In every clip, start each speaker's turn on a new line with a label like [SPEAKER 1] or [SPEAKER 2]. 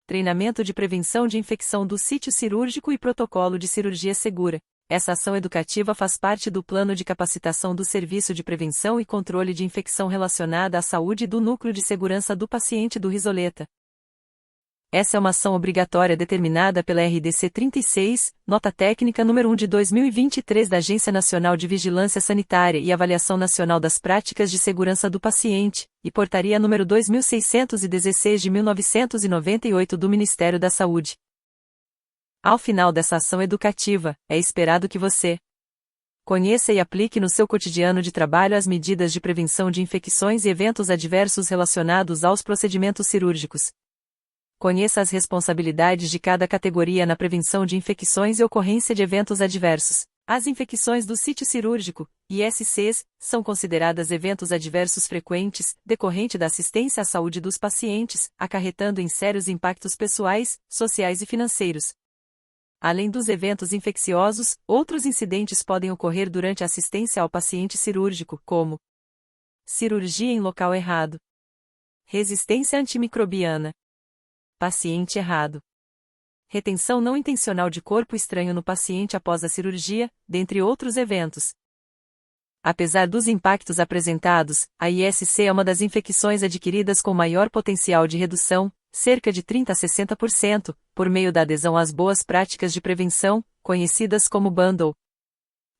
[SPEAKER 1] treinamento de prevenção de infecção do sítio cirúrgico e protocolo de cirurgia segura. Essa ação educativa faz parte do plano de capacitação do Serviço de Prevenção e Controle de Infecção relacionada à saúde do Núcleo de Segurança do Paciente do Risoleta. Essa é uma ação obrigatória determinada pela RDC 36, Nota Técnica número 1 de 2023 da Agência Nacional de Vigilância Sanitária e Avaliação Nacional das Práticas de Segurança do Paciente, e Portaria número 2616 de 1998 do Ministério da Saúde. Ao final dessa ação educativa, é esperado que você conheça e aplique no seu cotidiano de trabalho as medidas de prevenção de infecções e eventos adversos relacionados aos procedimentos cirúrgicos. Conheça as responsabilidades de cada categoria na prevenção de infecções e ocorrência de eventos adversos. As infecções do sítio cirúrgico, ISCs, são consideradas eventos adversos frequentes, decorrente da assistência à saúde dos pacientes, acarretando em sérios impactos pessoais, sociais e financeiros. Além dos eventos infecciosos, outros incidentes podem ocorrer durante a assistência ao paciente cirúrgico, como cirurgia em local errado, resistência antimicrobiana, paciente errado, retenção não intencional de corpo estranho no paciente após a cirurgia, dentre outros eventos. Apesar dos impactos apresentados, a ISC é uma das infecções adquiridas com maior potencial de redução, cerca de 30 a 60%, por meio da adesão às boas práticas de prevenção, conhecidas como bundle.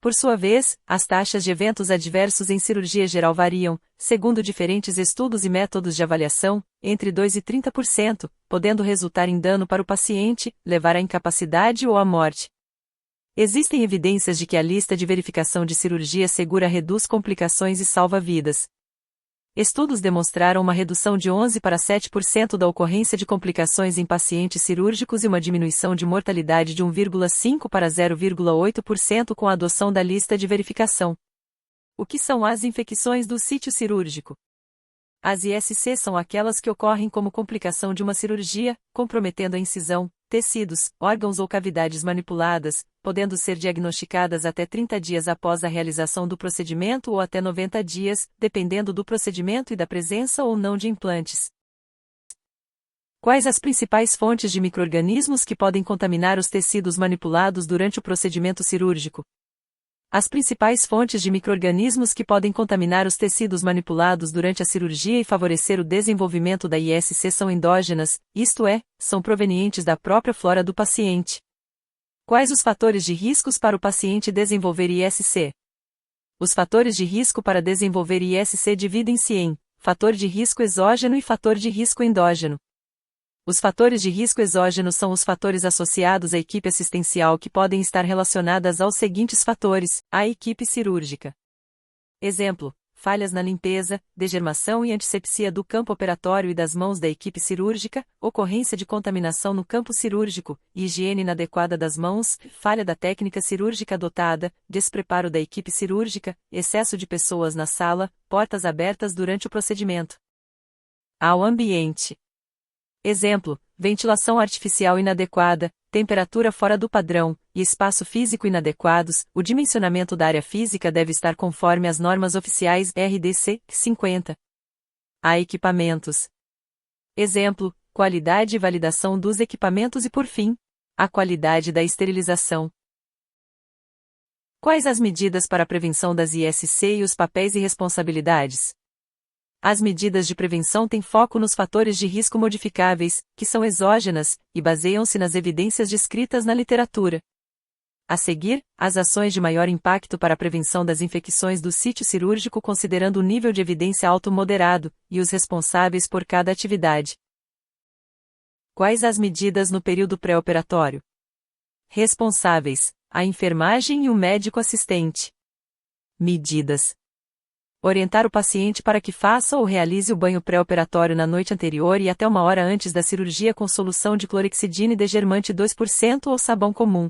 [SPEAKER 1] Por sua vez, as taxas de eventos adversos em cirurgia geral variam, segundo diferentes estudos e métodos de avaliação, entre 2 e 30%, podendo resultar em dano para o paciente, levar à incapacidade ou à morte. Existem evidências de que a lista de verificação de cirurgia segura reduz complicações e salva vidas. Estudos demonstraram uma redução de 11 para 7% da ocorrência de complicações em pacientes cirúrgicos e uma diminuição de mortalidade de 1,5 para 0,8% com a adoção da lista de verificação. O que são as infecções do sítio cirúrgico? As ISCs são aquelas que ocorrem como complicação de uma cirurgia, comprometendo a incisão, tecidos, órgãos ou cavidades manipuladas, podendo ser diagnosticadas até 30 dias após a realização do procedimento ou até 90 dias, dependendo do procedimento e da presença ou não de implantes. Quais as principais fontes de micro-organismos que podem contaminar os tecidos manipulados durante o procedimento cirúrgico? As principais fontes de micro-organismos que podem contaminar os tecidos manipulados durante a cirurgia e favorecer o desenvolvimento da ISC são endógenas, isto é, são provenientes da própria flora do paciente. Quais os fatores de riscos para o paciente desenvolver ISC? Os fatores de risco para desenvolver ISC dividem-se em fator de risco exógeno e fator de risco endógeno. Os fatores de risco exógeno são os fatores associados à equipe assistencial que podem estar relacionadas aos seguintes fatores: a equipe cirúrgica. Exemplo: falhas na limpeza, degermação e antisepsia do campo operatório e das mãos da equipe cirúrgica, ocorrência de contaminação no campo cirúrgico, higiene inadequada das mãos, falha da técnica cirúrgica adotada, despreparo da equipe cirúrgica, excesso de pessoas na sala, portas abertas durante o procedimento. Ao ambiente. Exemplo: ventilação artificial inadequada, temperatura fora do padrão, e espaço físico inadequados. O dimensionamento da área física deve estar conforme as normas oficiais RDC 50. A equipamentos. Exemplo: qualidade e validação dos equipamentos e, por fim, a qualidade da esterilização. Quais as medidas para a prevenção das ISC e os papéis e responsabilidades? As medidas de prevenção têm foco nos fatores de risco modificáveis, que são exógenas, e baseiam-se nas evidências descritas na literatura. A seguir, as ações de maior impacto para a prevenção das infecções do sítio cirúrgico considerando o nível de evidência alto-moderado, e os responsáveis por cada atividade. Quais as medidas no período pré-operatório? Responsáveis: a enfermagem e o médico assistente. Medidas: orientar o paciente para que faça ou realize o banho pré-operatório na noite anterior e até 1 hora antes da cirurgia com solução de clorexidina e degermante 2% ou sabão comum.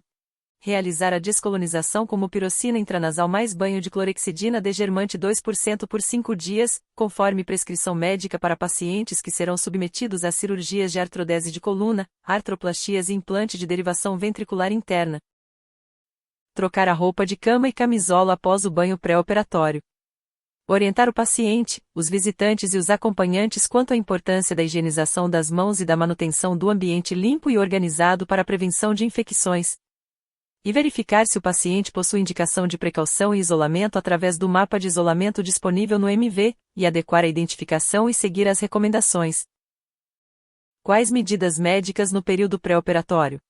[SPEAKER 1] Realizar a descolonização como pirocina intranasal mais banho de clorexidina degermante 2% por 5 dias, conforme prescrição médica para pacientes que serão submetidos a cirurgias de artrodese de coluna, artroplastias e implante de derivação ventricular interna. Trocar a roupa de cama e camisola após o banho pré-operatório. Orientar o paciente, os visitantes e os acompanhantes quanto à importância da higienização das mãos e da manutenção do ambiente limpo e organizado para a prevenção de infecções. E verificar se o paciente possui indicação de precaução e isolamento através do mapa de isolamento disponível no MV, e adequar a identificação e seguir as recomendações. Quais medidas médicas no período pré-operatório?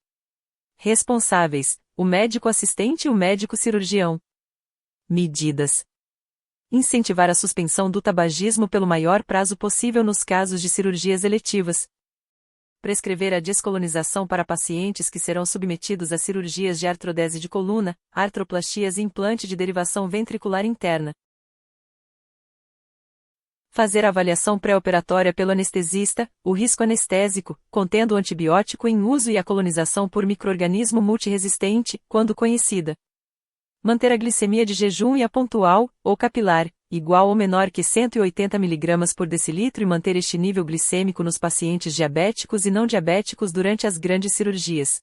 [SPEAKER 1] Responsáveis: o médico assistente e o médico cirurgião. Medidas: incentivar a suspensão do tabagismo pelo maior prazo possível nos casos de cirurgias eletivas. Prescrever a descolonização para pacientes que serão submetidos a cirurgias de artrodese de coluna, artroplastias e implante de derivação ventricular interna. Fazer a avaliação pré-operatória pelo anestesista, o risco anestésico, contendo o antibiótico em uso e a colonização por micro-organismo multiresistente, quando conhecida. Manter a glicemia de jejum e a pontual, ou capilar, igual ou menor que 180 mg por decilitro e manter este nível glicêmico nos pacientes diabéticos e não diabéticos durante as grandes cirurgias.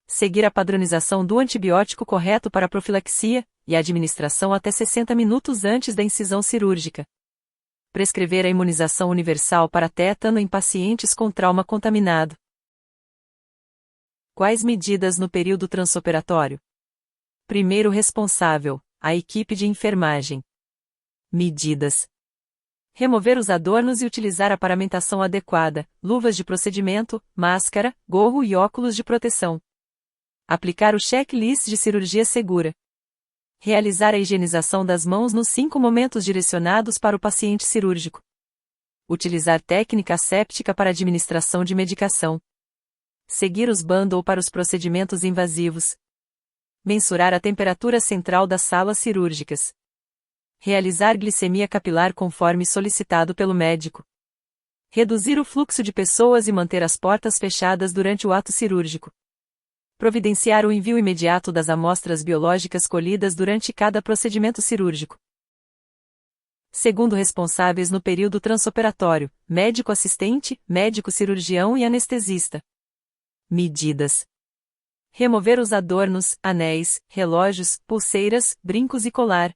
[SPEAKER 1] Seguir a padronização do antibiótico correto para a profilaxia, e a administração até 60 minutos antes da incisão cirúrgica. Prescrever a imunização universal para tétano em pacientes com trauma contaminado. Quais medidas no período transoperatório? Primeiro responsável: a equipe de enfermagem. Medidas: remover os adornos e utilizar a paramentação adequada, luvas de procedimento, máscara, gorro e óculos de proteção. Aplicar o checklist de cirurgia segura. Realizar a higienização das mãos nos 5 momentos direcionados para o paciente cirúrgico. Utilizar técnica asséptica para administração de medicação. Seguir os bundle para os procedimentos invasivos. Mensurar a temperatura central das salas cirúrgicas. Realizar glicemia capilar conforme solicitado pelo médico. Reduzir o fluxo de pessoas e manter as portas fechadas durante o ato cirúrgico. Providenciar o envio imediato das amostras biológicas colhidas durante cada procedimento cirúrgico. Segundo responsáveis no período transoperatório: médico assistente, médico cirurgião e anestesista. Medidas: remover os adornos, anéis, relógios, pulseiras, brincos e colar.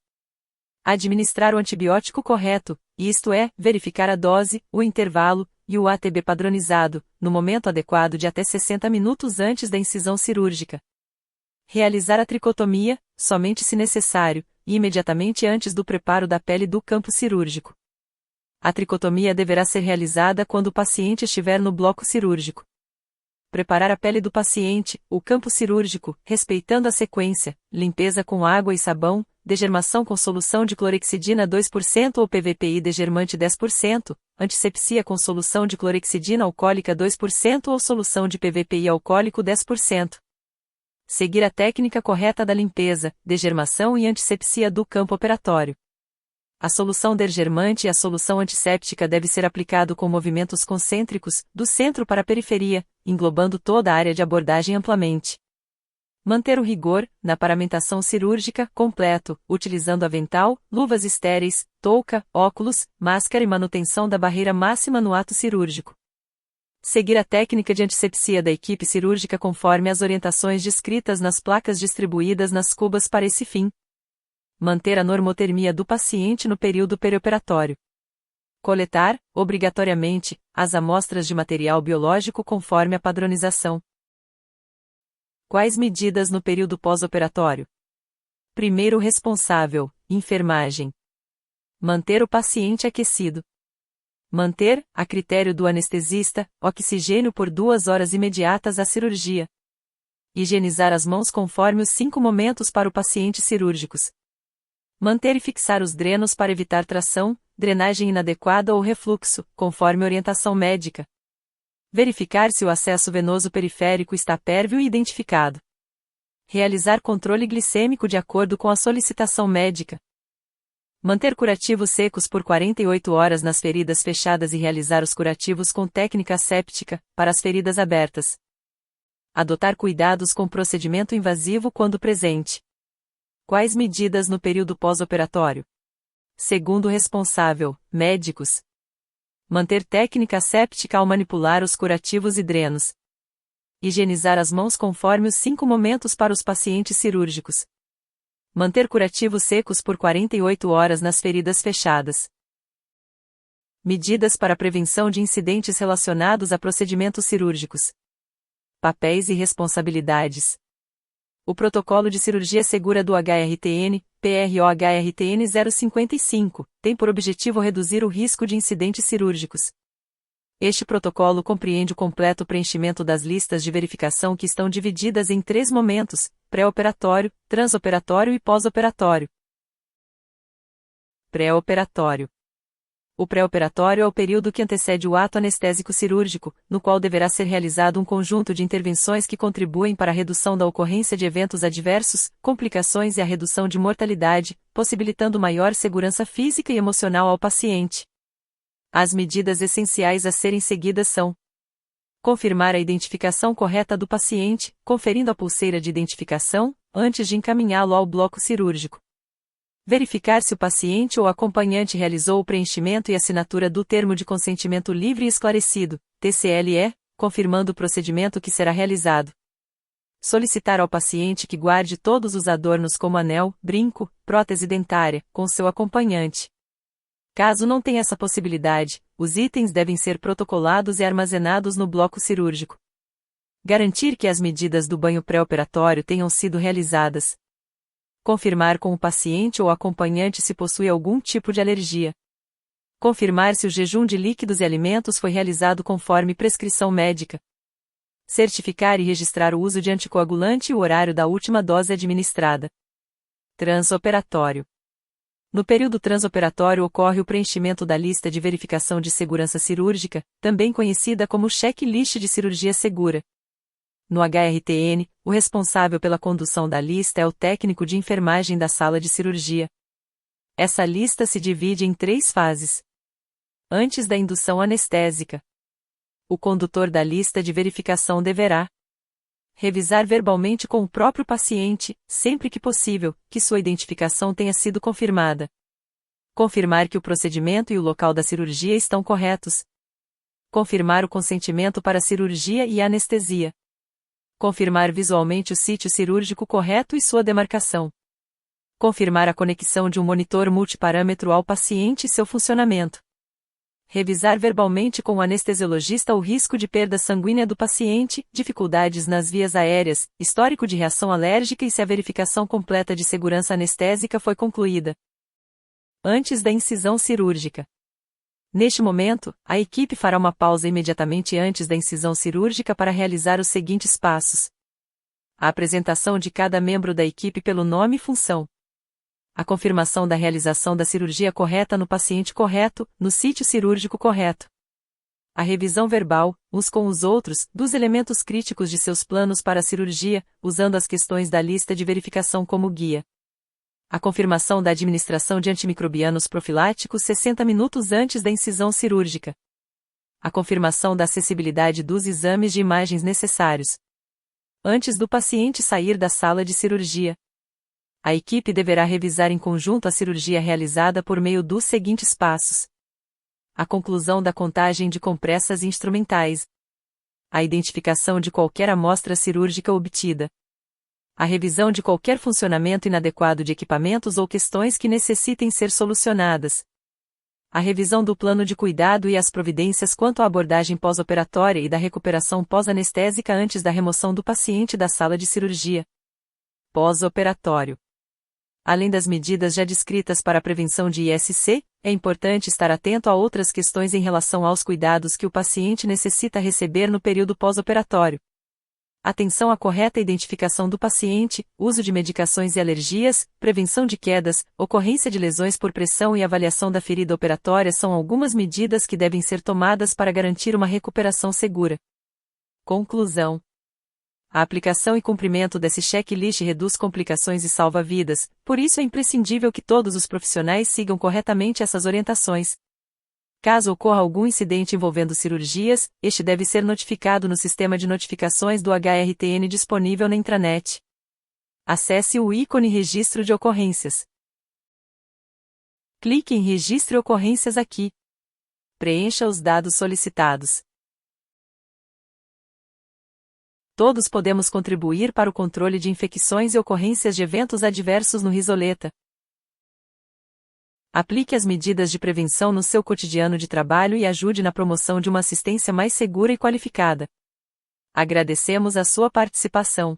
[SPEAKER 1] Administrar o antibiótico correto, isto é, verificar a dose, o intervalo, e o ATB padronizado, no momento adequado de até 60 minutos antes da incisão cirúrgica. Realizar a tricotomia, somente se necessário, e imediatamente antes do preparo da pele do campo cirúrgico. A tricotomia deverá ser realizada quando o paciente estiver no bloco cirúrgico. Preparar a pele do paciente, o campo cirúrgico, respeitando a sequência: limpeza com água e sabão, degermação com solução de clorexidina 2% ou PVPI degermante 10%, antisepsia com solução de clorexidina alcoólica 2% ou solução de PVPI alcoólico 10%. Seguir a técnica correta da limpeza, degermação e antisepsia do campo operatório. A solução degermante e a solução antisséptica deve ser aplicado com movimentos concêntricos, do centro para a periferia, englobando toda a área de abordagem amplamente. Manter o rigor, na paramentação cirúrgica, completo, utilizando avental, luvas estéreis, touca, óculos, máscara e manutenção da barreira máxima no ato cirúrgico. Seguir a técnica de antisepsia da equipe cirúrgica conforme as orientações descritas nas placas distribuídas nas cubas para esse fim. Manter a normotermia do paciente no período perioperatório. Coletar, obrigatoriamente, as amostras de material biológico conforme a padronização. Quais medidas no período pós-operatório? Primeiro responsável: enfermagem. Manter o paciente aquecido. Manter, a critério do anestesista, oxigênio por 2 horas imediatas à cirurgia. Higienizar as mãos conforme os 5 momentos para o paciente cirúrgicos. Manter e fixar os drenos para evitar tração, drenagem inadequada ou refluxo, conforme orientação médica. Verificar se o acesso venoso periférico está pérvio e identificado. Realizar controle glicêmico de acordo com a solicitação médica. Manter curativos secos por 48 horas nas feridas fechadas e realizar os curativos com técnica asséptica, para as feridas abertas. Adotar cuidados com procedimento invasivo quando presente. Quais medidas no período pós-operatório? Segundo responsável: médicos. Manter técnica asséptica ao manipular os curativos e drenos. Higienizar as mãos conforme os 5 momentos para os pacientes cirúrgicos. Manter curativos secos por 48 horas nas feridas fechadas. Medidas para prevenção de incidentes relacionados a procedimentos cirúrgicos. Papéis e responsabilidades. O Protocolo de Cirurgia Segura do HRTN, PRO-HRTN 055, tem por objetivo reduzir o risco de incidentes cirúrgicos. Este protocolo compreende o completo preenchimento das listas de verificação que estão divididas em 3 momentos: pré-operatório, transoperatório e pós-operatório. Pré-operatório. O pré-operatório é o período que antecede o ato anestésico cirúrgico, no qual deverá ser realizado um conjunto de intervenções que contribuem para a redução da ocorrência de eventos adversos, complicações e a redução de mortalidade, possibilitando maior segurança física e emocional ao paciente. As medidas essenciais a serem seguidas são: confirmar a identificação correta do paciente, conferindo a pulseira de identificação, antes de encaminhá-lo ao bloco cirúrgico. Verificar se o paciente ou acompanhante realizou o preenchimento e assinatura do Termo de Consentimento Livre e Esclarecido, TCLE, confirmando o procedimento que será realizado. Solicitar ao paciente que guarde todos os adornos como anel, brinco, prótese dentária, com seu acompanhante. Caso não tenha essa possibilidade, os itens devem ser protocolados e armazenados no bloco cirúrgico. Garantir que as medidas do banho pré-operatório tenham sido realizadas. Confirmar com o paciente ou acompanhante se possui algum tipo de alergia. Confirmar se o jejum de líquidos e alimentos foi realizado conforme prescrição médica. Certificar e registrar o uso de anticoagulante e o horário da última dose administrada. Transoperatório. No período transoperatório ocorre o preenchimento da lista de verificação de segurança cirúrgica, também conhecida como checklist de cirurgia segura. No HRTN, o responsável pela condução da lista é o técnico de enfermagem da sala de cirurgia. Essa lista se divide em 3 fases. Antes da indução anestésica, o condutor da lista de verificação deverá revisar verbalmente com o próprio paciente, sempre que possível, que sua identificação tenha sido confirmada. Confirmar que o procedimento e o local da cirurgia estão corretos. Confirmar o consentimento para a cirurgia e anestesia. Confirmar visualmente o sítio cirúrgico correto e sua demarcação. Confirmar a conexão de um monitor multiparâmetro ao paciente e seu funcionamento. Revisar verbalmente com o anestesiologista o risco de perda sanguínea do paciente, dificuldades nas vias aéreas, histórico de reação alérgica e se a verificação completa de segurança anestésica foi concluída. Antes da incisão cirúrgica. Neste momento, a equipe fará uma pausa imediatamente antes da incisão cirúrgica para realizar os seguintes passos: a apresentação de cada membro da equipe pelo nome e função. A confirmação da realização da cirurgia correta no paciente correto, no sítio cirúrgico correto. A revisão verbal, uns com os outros, dos elementos críticos de seus planos para a cirurgia, usando as questões da lista de verificação como guia. A confirmação da administração de antimicrobianos profiláticos 60 minutos antes da incisão cirúrgica. A confirmação da acessibilidade dos exames de imagens necessários. Antes do paciente sair da sala de cirurgia, a equipe deverá revisar em conjunto a cirurgia realizada por meio dos seguintes passos: a conclusão da contagem de compressas instrumentais, a identificação de qualquer amostra cirúrgica obtida, a revisão de qualquer funcionamento inadequado de equipamentos ou questões que necessitem ser solucionadas, a revisão do plano de cuidado e as providências quanto à abordagem pós-operatória e da recuperação pós-anestésica antes da remoção do paciente da sala de cirurgia. Pós-operatório. Além das medidas já descritas para a prevenção de ISC, é importante estar atento a outras questões em relação aos cuidados que o paciente necessita receber no período pós-operatório. Atenção à correta identificação do paciente, uso de medicações e alergias, prevenção de quedas, ocorrência de lesões por pressão e avaliação da ferida operatória são algumas medidas que devem ser tomadas para garantir uma recuperação segura. Conclusão. A aplicação e cumprimento desse checklist reduz complicações e salva vidas, por isso é imprescindível que todos os profissionais sigam corretamente essas orientações. Caso ocorra algum incidente envolvendo cirurgias, este deve ser notificado no sistema de notificações do HRTN disponível na intranet. Acesse o ícone Registro de Ocorrências. Clique em Registre Ocorrências aqui. Preencha os dados solicitados. Todos podemos contribuir para o controle de infecções e ocorrências de eventos adversos no Risoleta. Aplique as medidas de prevenção no seu cotidiano de trabalho e ajude na promoção de uma assistência mais segura e qualificada. Agradecemos a sua participação.